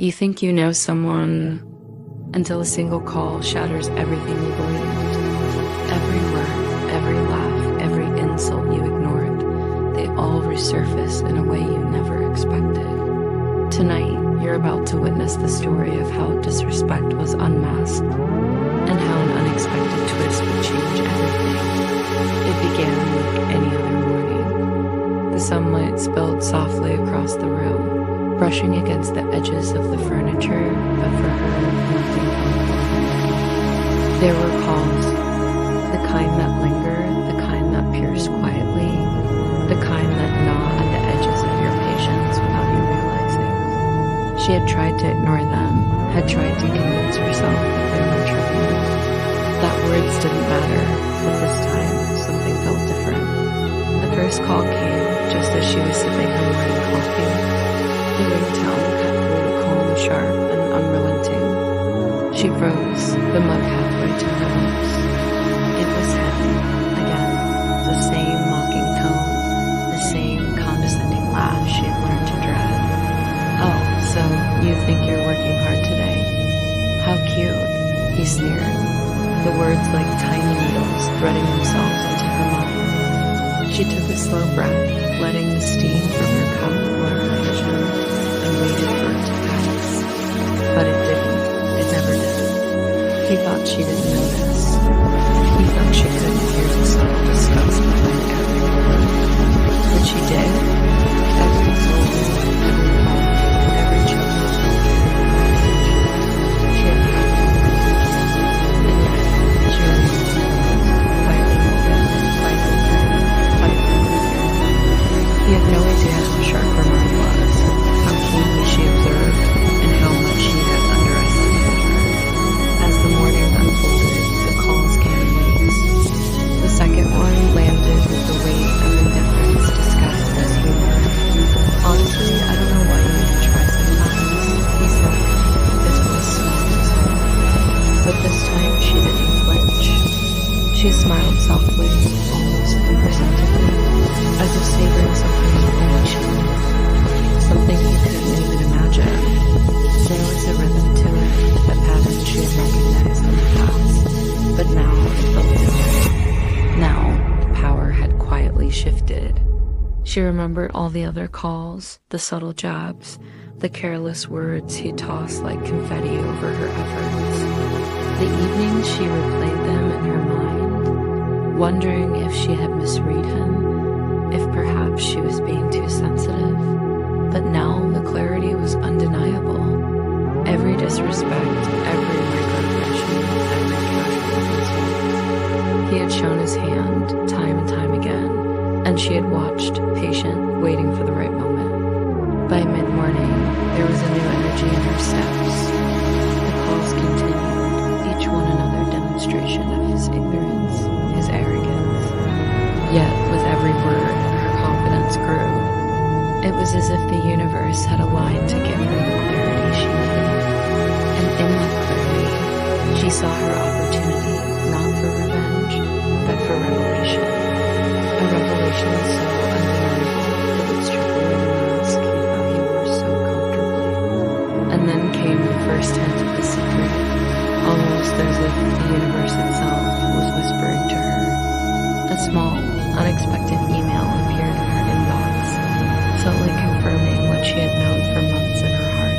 You think you know someone until a single call shatters everything you believed. Every word, every laugh, every insult you ignored, they all resurface in a way you never expected. Tonight, you're about to witness the story of how disrespect was unmasked and how an unexpected twist would change everything. It began like any other morning. The sunlight spilled softly across the room, brushing against the edges of the furniture, but for her, nothing felt ordinary. There were calls, the kind that linger, the kind that pierce quietly, the kind that gnaw at the edges of your patience without you realizing. She had tried to ignore them, had tried to convince herself that they were trivial, that words didn't matter, but this time, something felt different. The first call came just as she was sipping her morning coffee. The ringtone cut through, calm, sharp, and unrelenting. She froze, the mug halfway to her lips. It was him, again, the same mocking tone, the same condescending laugh she had learned to dread. "Oh, so you think you're working hard today? How cute," he sneered, the words like tiny needles threading themselves into her mind. She took a slow breath, letting the steam from her cup blur her vision, and waited for it to pass. But it didn't. It never did. He thought she didn't notice. He thought she couldn't hear the subtle disgust behind every word. But she did. Every soul, every thought, every choice. She had had it. And yet, she remained silent, fighting open, fighting open, fighting open. He had no idea how sharp her mind was, how keenly she observed, and how much she had underestimated her. As the morning unfolded, the calls came in waves. The second one landed with the weight of indifference disguised as humor. "Honestly, I don't know why you even try sometimes," he said, his voice small and soft. But this time she didn't flinch. She smiled softly, almost imperceptibly, as if savoring something only she knew, something he couldn't even imagine. There was a rhythm to it, a pattern she had recognized in the past, but now it felt different. Now, the power had quietly shifted. She remembered all the other calls, the subtle jabs, the careless words he tossed like confetti over her efforts. The evenings she replayed them in her mind, wondering if she had misread him, if perhaps she was being too sensitive. But now the clarity was undeniable. Every disrespect, every microaggression, every casual insult. He had shown his hand time and time again, and she had watched, patient, waiting for the right moment. By mid-morning, there was a new energy in her steps. The calls continued, each one another demonstration of his ignorance, his arrogance. Yet, with every word, her confidence grew. It was as if the universe had aligned to give her the clarity she needed. And in that clarity, she saw her opportunity, not for revenge, but for revelation. A revelation so undeniable it would strip away the mask he thought he wore so comfortably. And then came the first hint of the secret, almost as if the universe itself was whispering to her. A small, unexpected email appeared in her inbox, subtly confirming what she had known for months in her heart.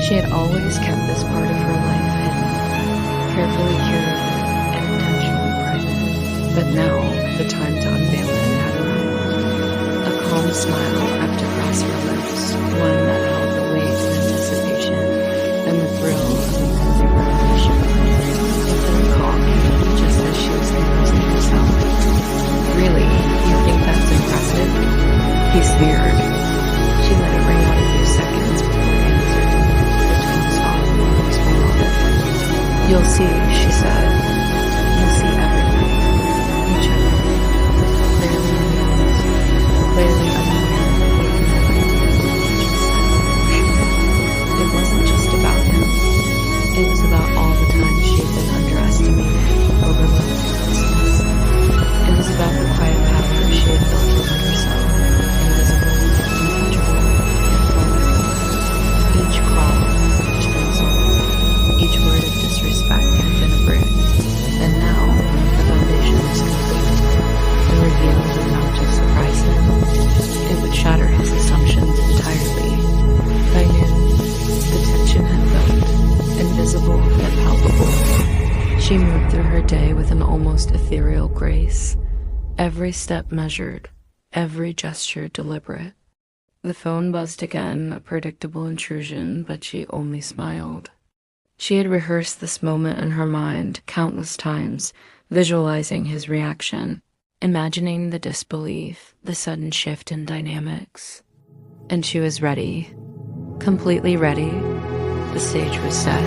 She had always kept this part of her life hidden, carefully curated and intentionally private. But now, the time to unveil it had arrived. A calm smile crept across her lips, one that held the weight of anticipation and the thrill of impending revelation. The third call came just as she was composing herself. "Really? You think that's impressive?" he sneered. She let it ring out a few seconds before answering, the tone soft, almost melodic. "You'll see," she said. "You'll see everything." He chuckled, clearly amused, clearly unaware that he had never even she said. She moved through her day with an almost ethereal grace, every step measured, every gesture deliberate. The phone buzzed again, a predictable intrusion, but she only smiled. She had rehearsed this moment in her mind countless times, visualizing his reaction, imagining the disbelief, the sudden shift in dynamics. And she was ready, completely ready. The stage was set.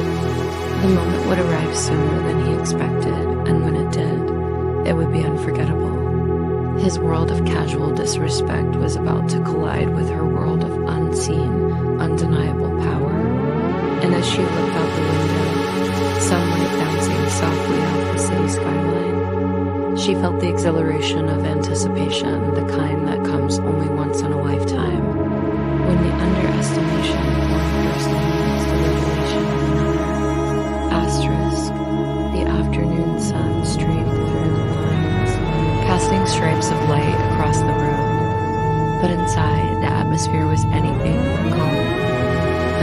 The moment would arrive sooner than he expected, and when it did, it would be unforgettable. His world of casual disrespect was about to collide with her world of unseen, undeniable power. And as she looked out the window, sunlight bouncing softly off the city skyline, she felt the exhilaration of anticipation, the kind that comes only once in a lifetime, when the underestimation of one person leads to revelation of another. Asterisk, the afternoon sun streamed through the blinds, casting stripes of light across the room. But inside, the atmosphere was anything but calm.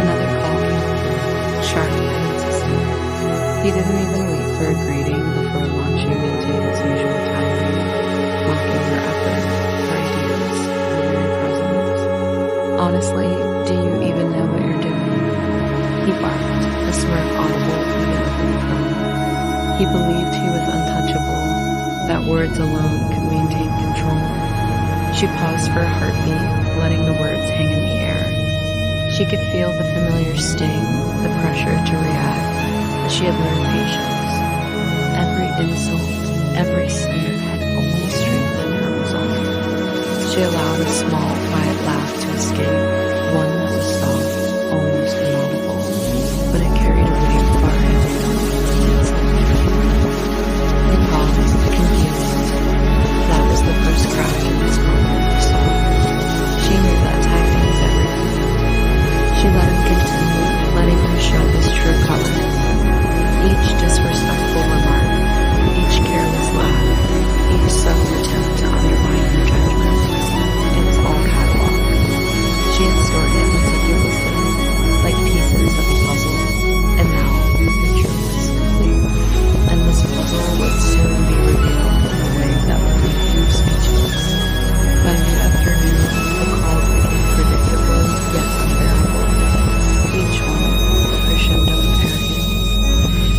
Another call came through, sharp and insistent. He didn't even wait for a greeting before launching into his usual tirade, mocking her effort, her ideas, her very presence. Honestly, do you even know what you're doing? He barked, a smirk audible even over the phone. He believed he was untouchable, that words alone could maintain control. She paused for a heartbeat, letting the words hang in the air. She could feel the familiar sting, the pressure to react, but she had learned patience. Every insult, every sneer had only strengthened her resolve. She allowed a small, quiet laugh to escape, one that was soft, almost inaudible, but it carried a weight far heavier than insult. He paused, confused. That was the first crack in this moment of soul. She knew that timing was everything. She let him continue, letting him show his true colors. Each disrespectful remark, each careless laugh, each subtle attempt to undermine her judgment, it was all cataloged. She had stored it meticulously, like pieces of a puzzle, and now the truth was complete. And this puzzle would soon be revealed in a way that would leave him speechless. By mid-afternoon, the calls became predictable yet unbearable. Each one a crescendo of arrogance,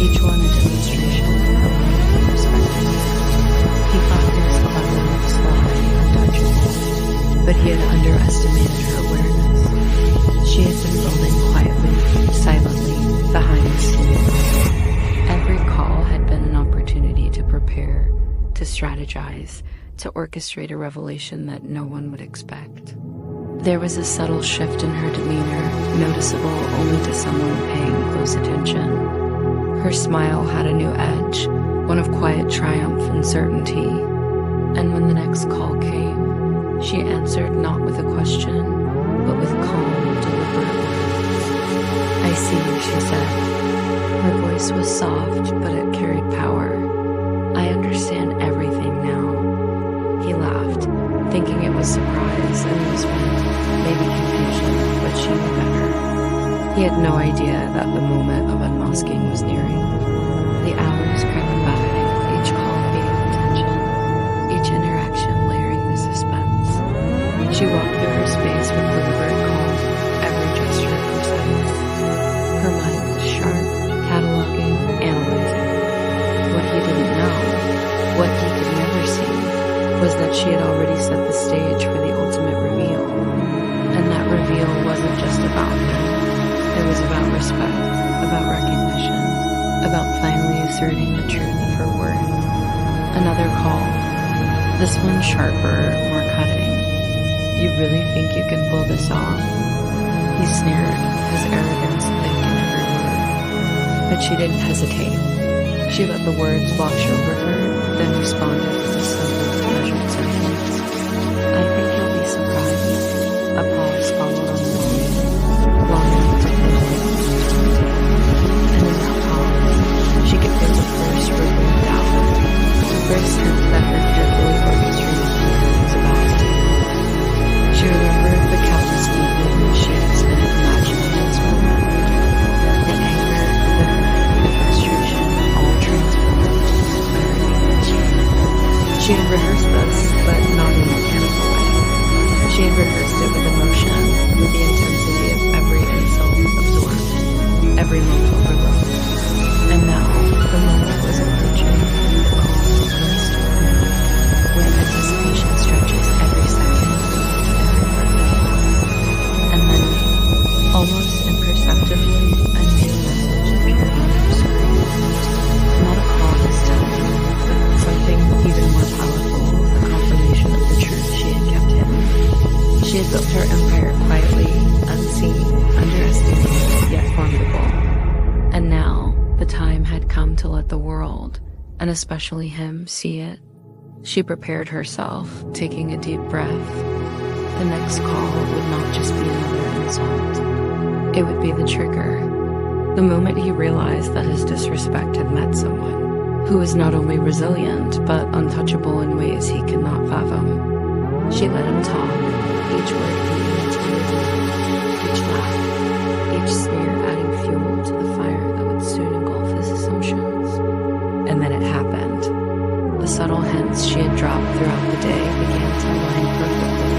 each one a demonstration of how little he respected her. He thought he was clever, sly, untouchable, but he had underestimated her awareness. She had been building quietly, silently, behind the scenes. Every call had been an opportunity to prepare, to strategize, to orchestrate a revelation that no one would expect. There was a subtle shift in her demeanor, noticeable only to someone paying close attention. Her smile had a new edge, one of quiet triumph and certainty. And when the next call came, she answered not with a question, but with calm, deliberate words. "I see," she said. Her voice was soft, but it carried power. "I understand everything now." He laughed, thinking it was surprise, amusement, maybe confusion, but she knew better. He had no idea that the moment of unmasking was nearing. The hours crept by, each call fading attention, each interaction layering the suspense. She walked through her space with deliberate calm, every gesture precise. Her mind was sharp, cataloging, analyzing. What he didn't know, what he could never see, was that she had already set the stage for the ultimate reveal. And that reveal wasn't just about him. It was about respect, about recognition, about finally asserting the truth of her worth. Another call. This one sharper, more cutting. "You really think you can pull this off?" He sneered, his arrogance thick in every word. But she didn't hesitate. She let the words wash over her, then responded with a simple, measured sentence. "I think you'll be surprised." A pause followed on the line, long enough to feel like and in that pause, she could feel the first ripple of doubt, the first hint that her carefully orchestrated plan was about to fail. She remembered the countless evenings she had spent imagining this moment. The anger, the hurt, the frustration, all transformed rehearsed this, but not in a mechanical way. She had rehearsed it with emotion, with the intensity of every insult absorbed, every move overlooked. And now, the moment was approaching, the calm of her story, where anticipation stretches every second, every breath. And then, almost imperceptibly, a new message appeared on her screen. Not a call this time, but something even more powerful, a confirmation of the truth she had kept hidden. She had built her empire quietly, unseen, underestimated, yet formidable. And now, the time had come to let the world, and especially him, see it. She prepared herself, taking a deep breath. The next call would not just be another insult. It would be the trigger. The moment he realized that his disrespect had met someone who was not only resilient, but untouchable in ways he could not fathom. She let him talk, each word being intimidating, each laugh, each sneer adding fuel to the fire that would soon engulf his assumptions. And then it happened. The subtle hints she had dropped throughout the day began to align perfectly.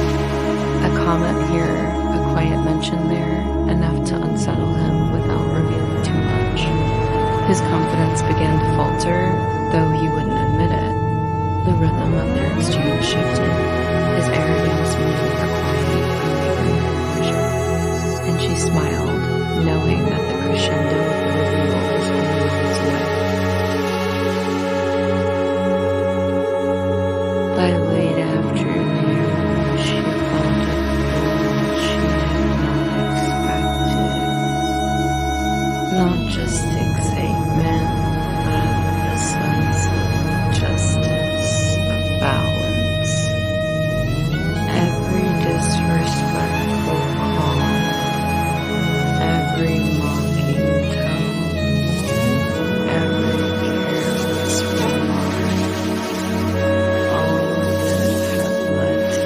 A comment here, a quiet mention there, enough to unsettle him without revealing too much. His confidence began to falter, though he wouldn't admit it. The rhythm of their exchange shifted, his arrogance moving her quiet, unwavering composure. And she smiled, knowing that the crescendo of the reveal was only moments away. By late afternoon, she found a girl she had not expected. Not just excitement, but a sense of justice, of balance. Every disrespectful call, every mocking tone, every careless remark, all of it had led to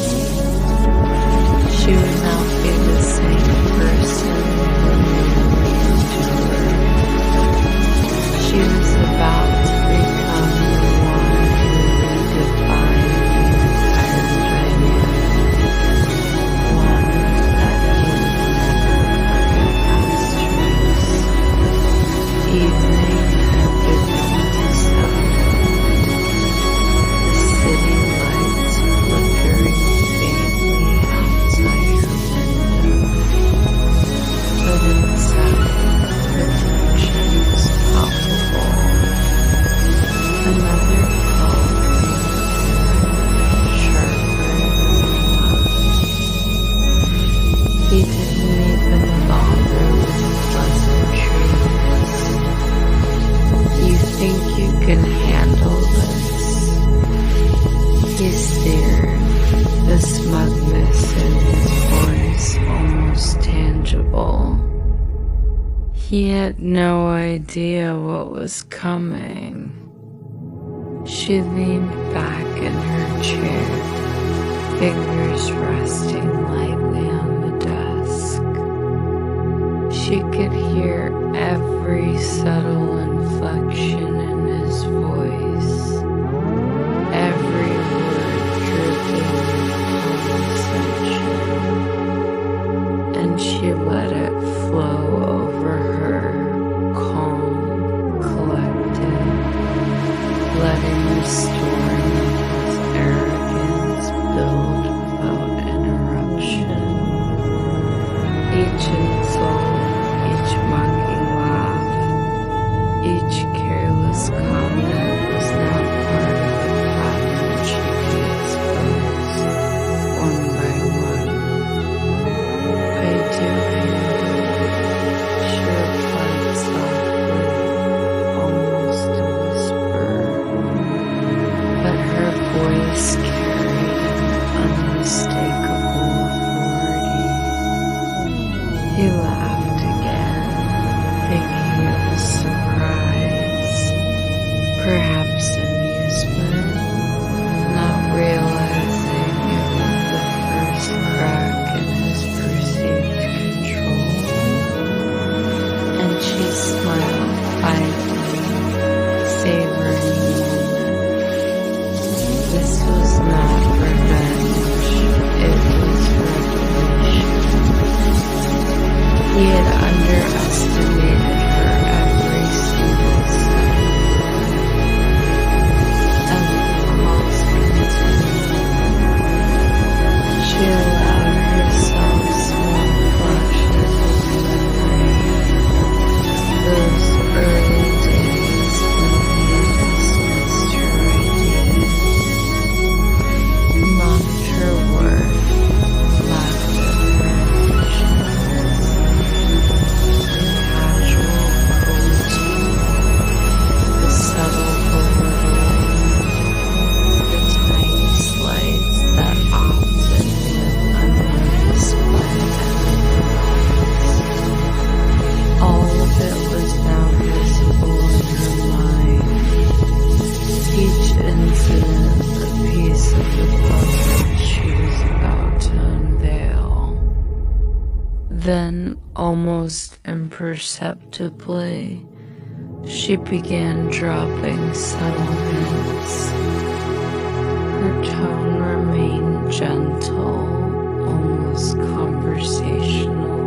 ease. She would not be the same person remaining to her. She was about to become the one who would define the entire dynamic, one that he would never past trace. Evening had begun to settle. The city lights flickering faintly outside her window, but inside, reflections palpable. Another call sharper than last. He didn't even bother with pleasantries. You think you can handle this? He stared, the smugness in his voice almost tangible. He had no idea what was coming. She leaned back in her chair, fingers resting lightly on the desk. She could hear every subtle inflection in his voice, every word dripping with condescension, and she let it flow over her, calm, collected, letting the storm of his arrogance build without interruption. Each insult, each mocking laugh, each careless comment was now part of the pattern she could expose, one by one. I do handle had underestimated her every single step. As the calls continued, she allowed herself small flashes of memory. Those early days when he dismissed her ideas, mocked her worth, laughed at her ambitions, the casual cruelty, the subtle belittling, the tiny slights that often went unnoticed by everyone else. All of it was now visible in her mind, each incident a piece of the puzzle she was about to unveil. Then, almost imperceptibly, she began dropping subtle hints. Her tone remained gentle, almost conversational,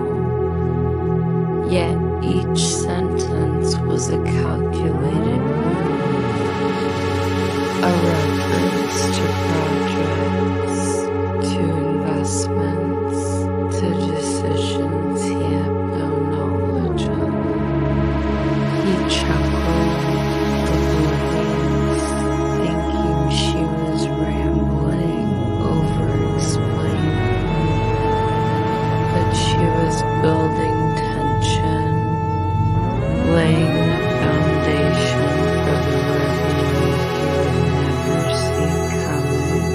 yet each sentence was a calculated move, a reference to projects, to investments, to decisions he had no knowledge of. He chuckled, oblivious, thinking she was rambling, over-explaining, but she was building tension, laying the foundation for the reveal he would never see coming.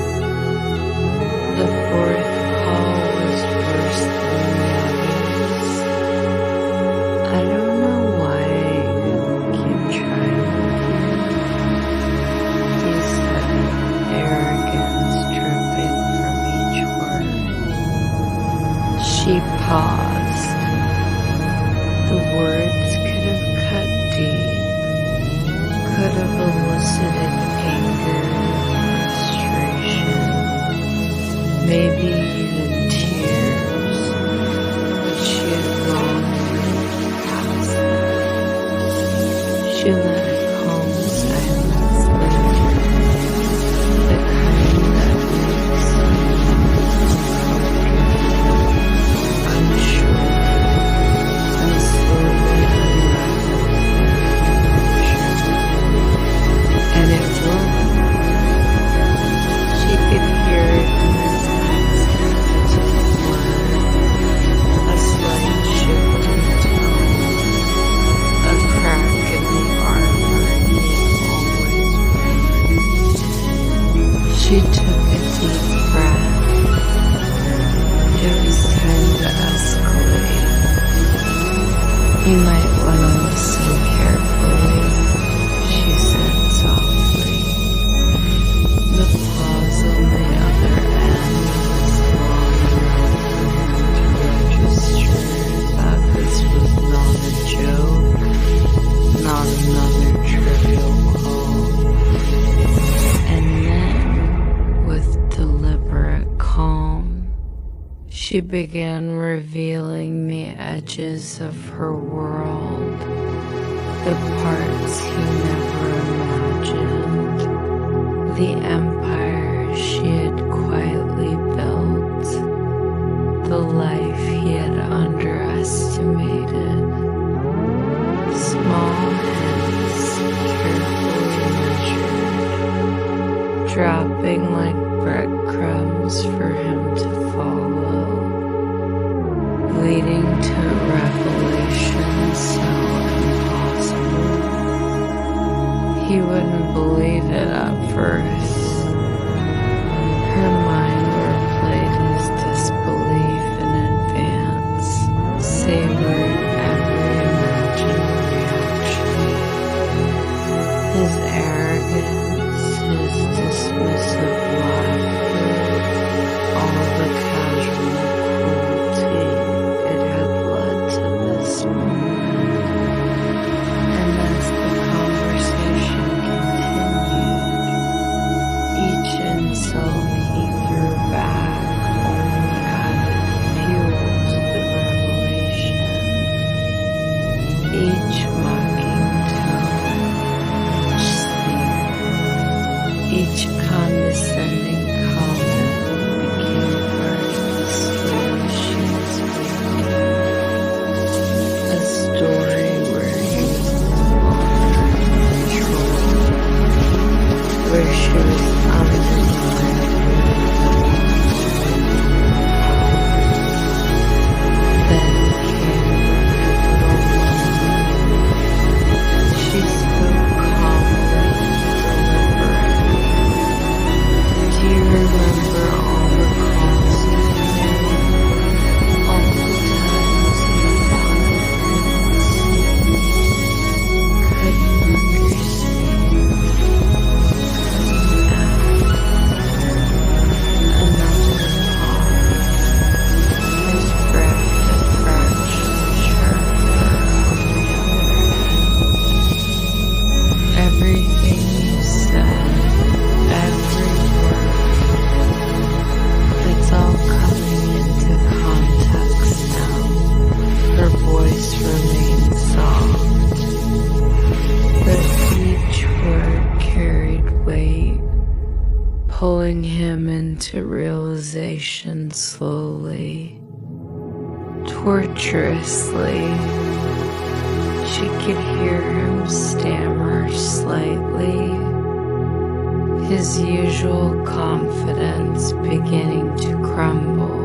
The fourth call was worse than the others. I don't know why I keep trying with you, he said, arrogance dripping from each word. She paused. The words could have cut deep, could have elicited anger, frustration, maybe even tears, but she had long moved past them. She let a calm silence linger, the kind that makes someone uncomfortable, unsure, and slowly unravel their future. And it worked. She could hear it in his accent, word, a slight shift in tone, a crack in the armor he had always worn. She took a deep breath. It was time to escalate. You might want to listen carefully, she said softly. The pause on the other end was long enough for him to register that this was not a joke, not another trivial call. And then, with deliberate calm, she began revealing the edges of her world, the parts he never imagined, the empire she had quietly built, the life he had underestimated. Small hints, carefully measured, dropping like breadcrumbs for him to follow, leading to a revelation so impossible. He wouldn't believe it at first. Her mind replayed his disbelief in advance, savored every imagined reaction. His arrogance, his dismissive laughter, all the casual cruelty it had led to this moment. And as the conversation continued, to realization slowly, torturously. She could hear him stammer slightly, his usual confidence beginning to crumble.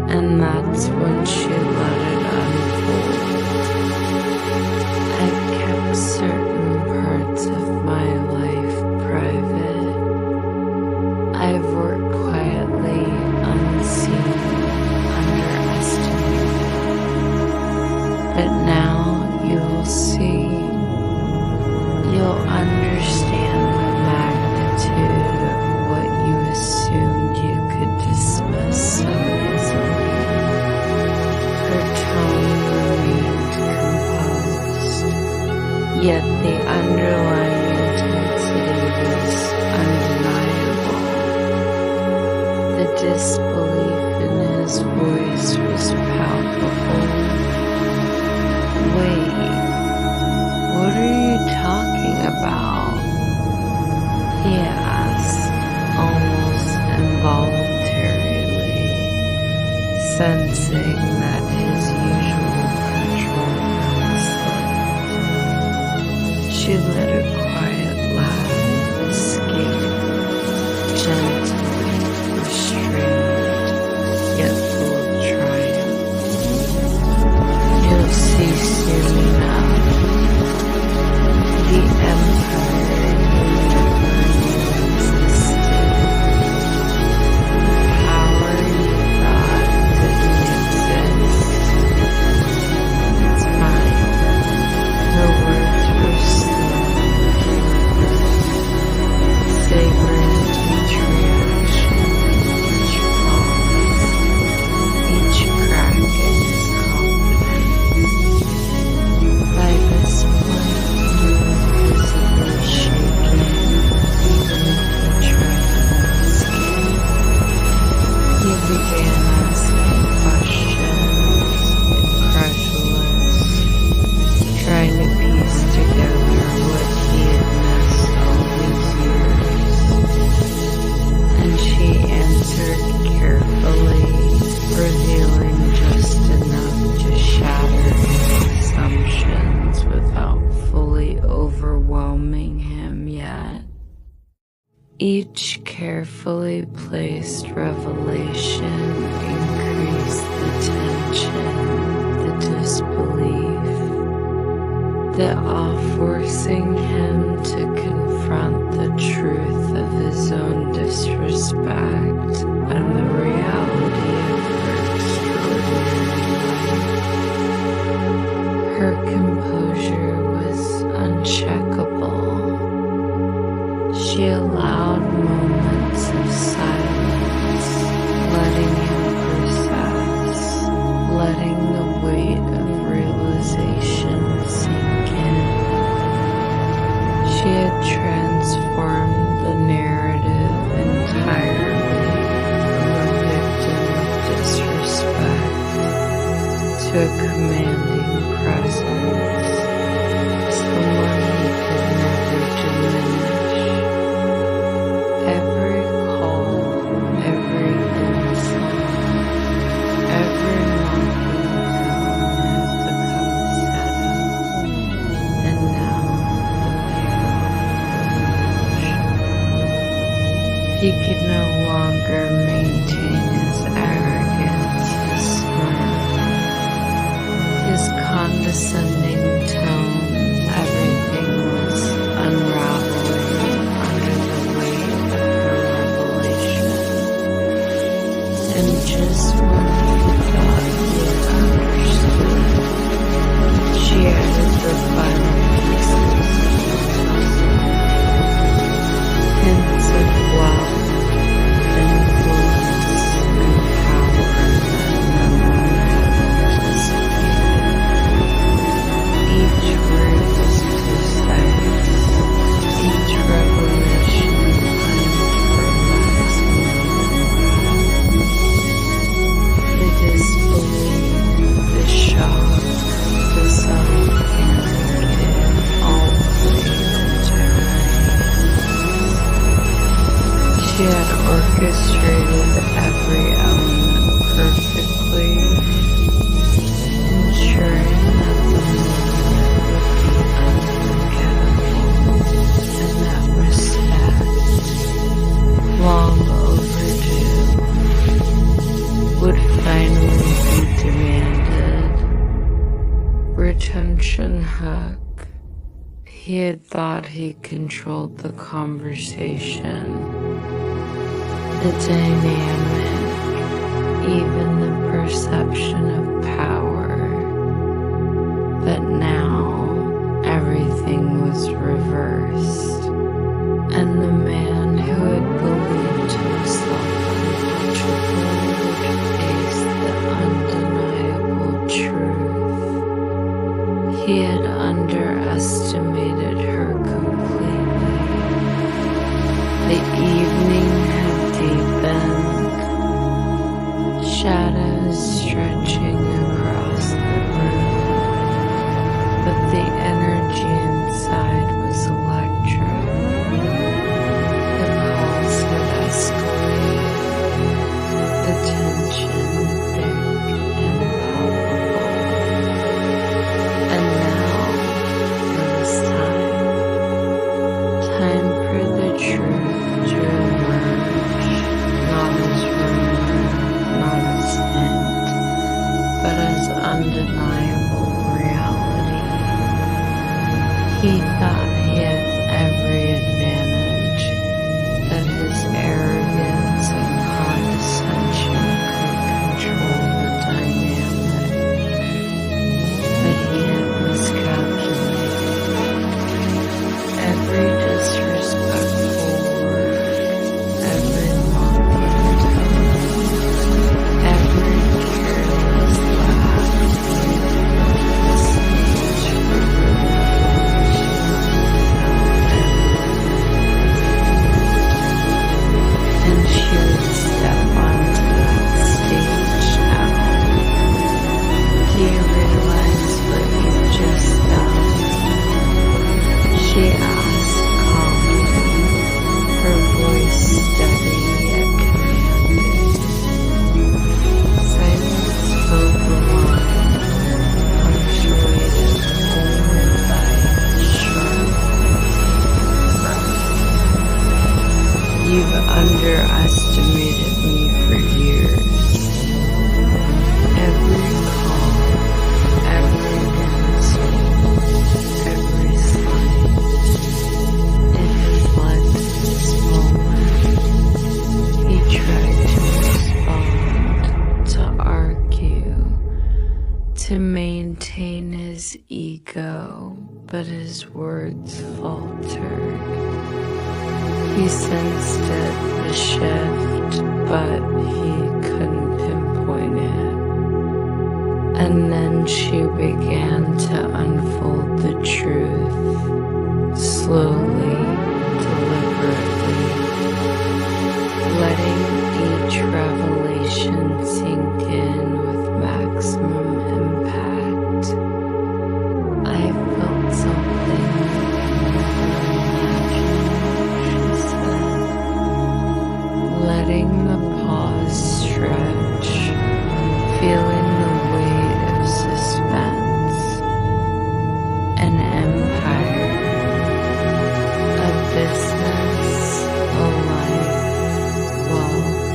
And that's when she let it unfold. I've kept certain parts of my life private. I've worked quietly, unseen, underestimated. But now you'll see, you'll understand the magnitude of what you assumed you could dismiss so easily. Her tone remained composed, yet the underlying intensity was undeniable. The disbelief in his voice was palpable. Wait, what are you talking about? He asked, almost involuntarily, sensing that his usual control had slipped. She let a quiet laugh escape, gently restrained, yet full of triumph. You'll see soon enough. The empire you never knew existed. The power you thought didn't exist. It's mine. Her words were slow, savoring each reaction, each pause, each crack in his confidence. By this point, he was visibly shaken, even if he tried to mask it. He began asking questions, incredulous, trying to piece together what he had missed all these years. And she answered carefully, revealing just enough to shatter his assumptions without fully overwhelming him yet. Each carefully placed revelation increased the tension, the disbelief, the awe forcing him to confront the truth of his own disrespect and the reality of her extraordinary life. Her composure was uncheckable. She allowed moments of silence, letting him process, letting the weight of realization sink in. She had transformed the narrative entirely from a victim of disrespect to a commanding presence, someone he could never diminish. Every call, every insult, every mocking tone had become a setup, and now the payoff was emotional. He could no longer maintain his arrogance, his smirk, his condescending tone. Everything was unraveling under the weight of her revelation. And just when he thought he had understood, she added the final pieces of the puzzle. Hints of wealth, influence, and power that no one had anticipated. orchestrated every element perfectly, ensuring that the moment would be unforgettable in that respect, long overdue, would finally be demanded. Retention hook. He had thought he controlled the conversation, the dynamic, even the perception of power. But now everything was reversed, and the man who had believed himself untouchable would face the undeniable truth. He had underestimated her completely. The evening had deepened, shadows stretching across the room, but the energy inside was electric. The calls had escalated, the tension thick and palpable. And now it was time for the truth to emerge, not as rumor, not as hint, but as undeniable reality. He thought he had every advantage, that his arrogance and condescension could control the dynamic, but he had miscalculated. Every disrespectful word, every mocking tone, every careless laugh made the stage for revelation. And she would step onto that stage now. Do you realize what you've just done? She asked calmly, her voice steady yet commanding. Silence filled the line, punctuated only by a sharp breath. You've underestimated me for years. Every call, every insult, every sign, it has led to this moment. He tried to respond, to argue, to maintain his ego, but his words faltered. He sensed it, the shift, but he couldn't pinpoint it. And then she began to unfold the truth, slowly, deliberately, letting each revelation sink in with maximum impact. I felt something she said, letting the pause stretch, feeling the weight of suspense. An empire, a business, a life, wealth,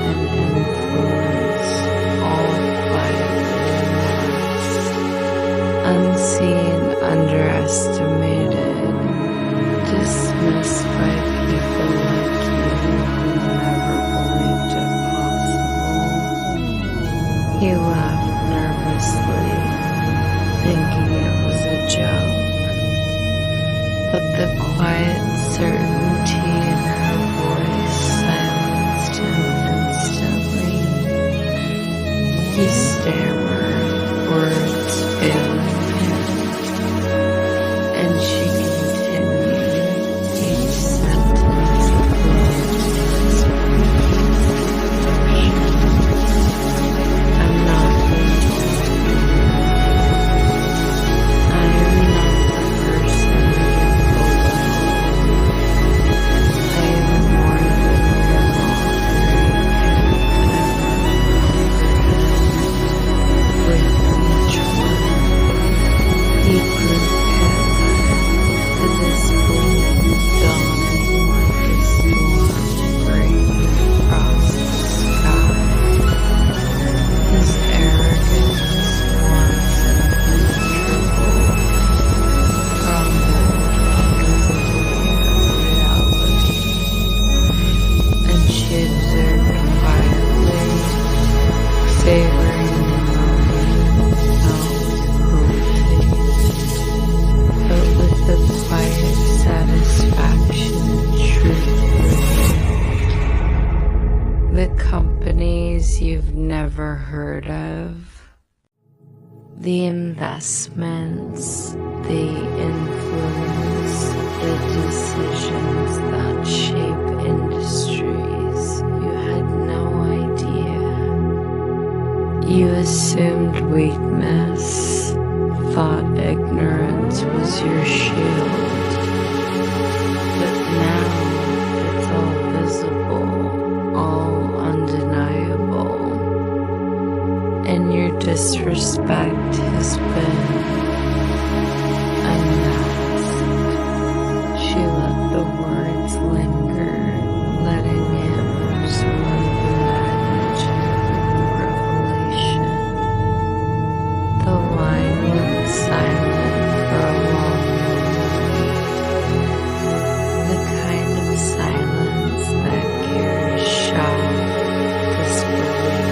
and influence, all quietly amassed, unseen, underestimated, dismissed by people like you who never believed it possible. He laughed nervously, thinking it was a joke, but the quiet certainty in her voice silenced him instantly. He stammered, words failing him, and she continued, each sentence a blow to his I'm not going to I am not the person you belong. I am more than your mom. The investments, the influence, the decisions that shape industries. You had no idea. You assumed weakness, thought ignorance was your shield. But now it's all visible, all undeniable. And your disrespect has been unmasked. She let the words linger, letting him absorb the magnitude of revelation. The line went silent for a long moment, the kind of silence that carries shock, disbelief,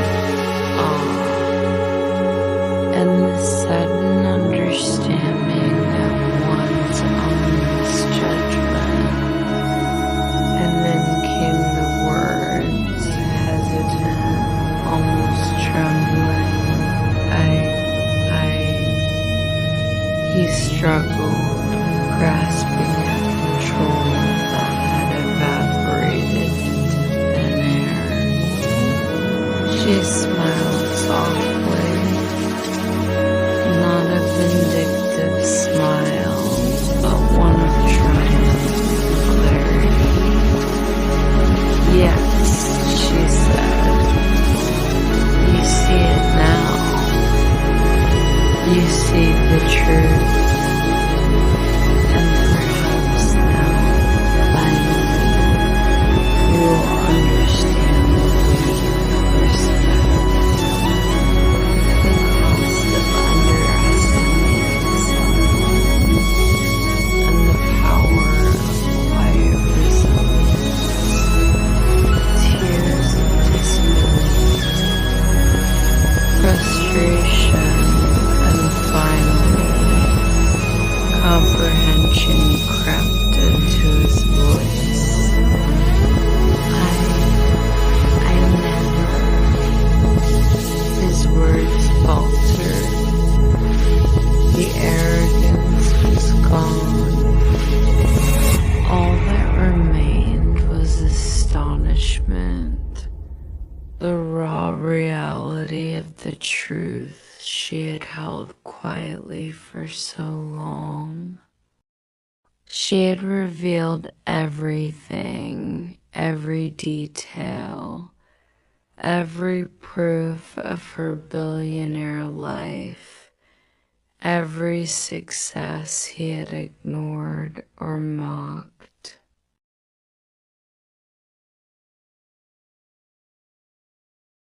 awe, and the sudden understanding of one's own misjudgment. And then came the words, hesitant, almost trembling. He struggled, grasping at control that had evaporated into thin air. She smiled softly, not a vindictive smile, but one of triumph and clarity. Yes, she said, you see it now. You see the truth. And perhaps now, finally, you will understand the weight of respect, the cost of underestimating someone, and the power of quiet resilience. Tears of disbelief, frustration, and finally, comprehension crept into his voice. I never. His words faltered. The arrogance was gone. All that remained was astonishment, the raw reality of the truth she had held quietly for so long. She had revealed everything, every detail, every proof of her billionaire life, every success he had ignored or mocked.